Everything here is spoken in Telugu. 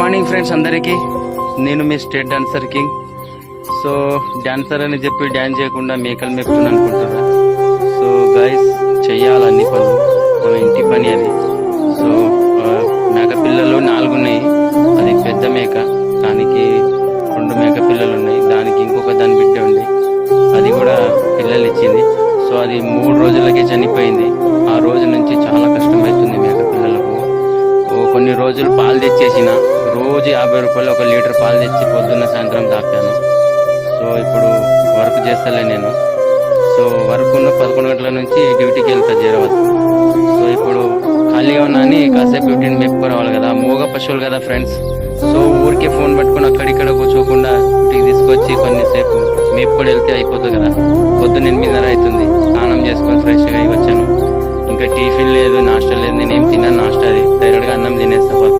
మార్నింగ్ ఫ్రెండ్స్ అందరికీ. నేను మీ state dancer king. So dancer అని చెప్పి డాన్స్ చేయకుండా మేకలు మేపుతున్నాను అనుకుంటున్నా. సో గైస్, చెయ్యాలి అన్ని పనులు, మన ఇంటి పని అది. సో మేక పిల్లలు 4 ఉన్నాయి. అది పెద్ద మేక, దానికి 2 మేక పిల్లలు ఉన్నాయి. దానికి ఇంకొక దాని బిడ్డ ఉంది, అది కూడా పిల్లలు ఇచ్చింది. సో అది 3 రోజులకే చనిపోయింది. ఆ రోజు నుంచి చాలా కష్టమవుతుంది మేక పిల్లలకు. కొన్ని రోజులు పాలు తెచ్చేసిన, రోజు 50 రూపాయలు 1 లీటర్ పాలు తెచ్చి పొద్దున్న సాయంత్రం తాపాను. సో ఇప్పుడు వర్క్ చేస్తలే నేను. సో వర్క్ ఉన్న 11 గంటల నుంచి డ్యూటీకి వెళ్తా జీరవద్దు. సో ఇప్పుడు ఖాళీగా ఉన్నా అని కాసేపు డ్యూటీని మేపుకోరావాలి కదా, మూగ పశువులు కదా ఫ్రెండ్స్. సో ఊరికే ఫోన్ పట్టుకుని అక్కడిక్కడ కూర్చోకుండా డ్యూటీకి తీసుకొచ్చి కొన్నిసేపు మేపుకొని వెళ్తే అయిపోతుంది కదా. పొద్దున్న 8:30 అవుతుంది. స్నానం చేసుకొని ఫ్రెష్గా వచ్చాను. ఇంకా టిఫిన్ లేదు, నాష్టా లేదు. నేను ఏం తిన్నాను నాష్టా, అది డైరెక్ట్గా అన్నం తినేస్తా.